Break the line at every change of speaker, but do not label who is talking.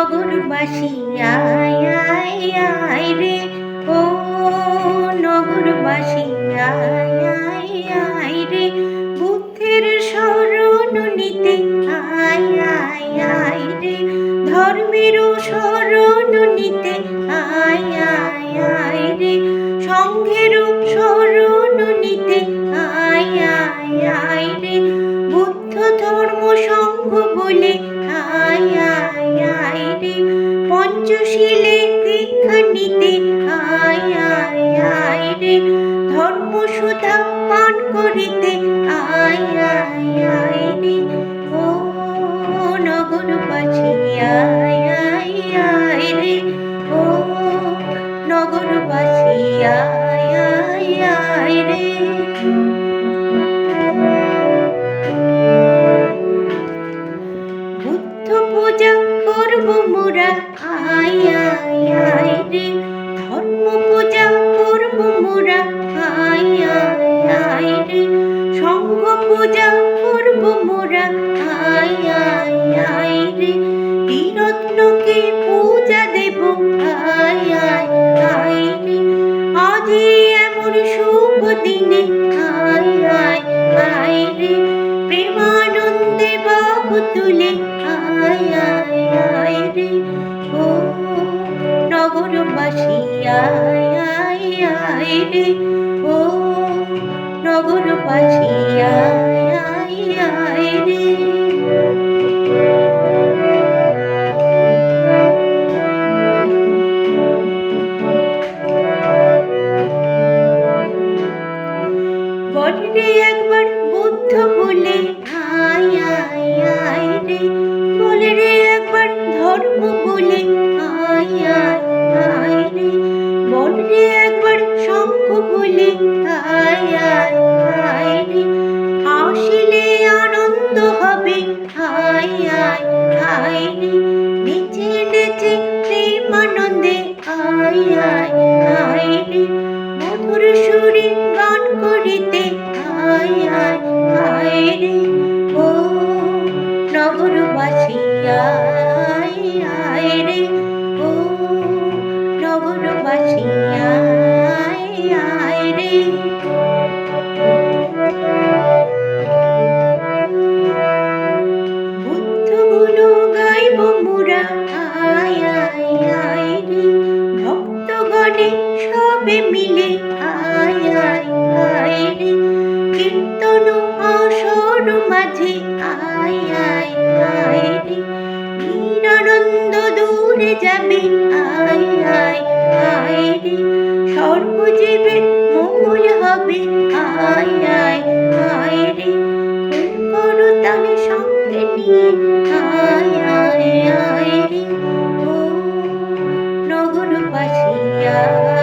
নগরবাসী আয় আয় আয় রে, ও নগরবাসী আয় আয় আয় রে, বুদ্ধের শরণ নিতে আয় আয় আয় রে, ধর্মের শরণ নিতে আয় আয় আয় রে, সংঘের শরণ নিতে আয় আয় আয় রে, বুদ্ধ ধর্ম সংঘ বলে আয় আয় আয় রে, পঞ্চশীলে দীক্ষা নিতে আয় আয় আয় রে, ধর্মসুধা পান করিতে আয় আয় আয় রে, ও নগরবাসী আয় আয় আয় রে, ও নগরবাসী আয় আয় আয় রে। বুদ্ধ পূজা করব মোরা আয় আয় আয় রে, ধর্ম পূজা করব মোরা আয় আয় আয় রে, সংঘ পূজা করব মোরা আয় আয় আয় রে, ত্রিরত্নকে পূজা দেব আয় আয় আয় রে, আজই এমন শুভ দিনে আয় আয় আয় রে, প্রেমানন্দে বাহু তুলে আয় আয় আয় রে, ও নগরবাসী আয় আয় আয় রে, ও নগরবাসী আয় আয় আয় রে। বলরে একবার বুদ্ধ বলে আয় আয় আয় রে, বলরে একবার ধর্ম বলে আয় আয় আয় রে, বলরে একবার সংঘ বলে আয় আয় আয় রে, আসিলে আনন্দ হবে আয় আয় আয় রে, নেচে নেচে প্রেমানন্দে আয় আয় আয় রে, মধুর সুরে গান করিতে আয় আয় আয় রে, ও নগরবাসী আয় আয় রে, ও নগরবাসী আয় আয় রে। বুদ্ধ গুণ গাইব মোরা আয় আয় আয় রে, ভক্তগণে সবে মিলে আয় আয় আয় রে, কীর্তন আসর মাঝে আয় আয় আয় রে, নিরানন্দ দূরে যাবে আয় আয় আয় রে, সর্বজীবের মঙ্গল হবে আয় আয় আয় রে, করতালি সঙ্গে নিয়ে আয় আয় আয় রে, ও নগরবাসী আয়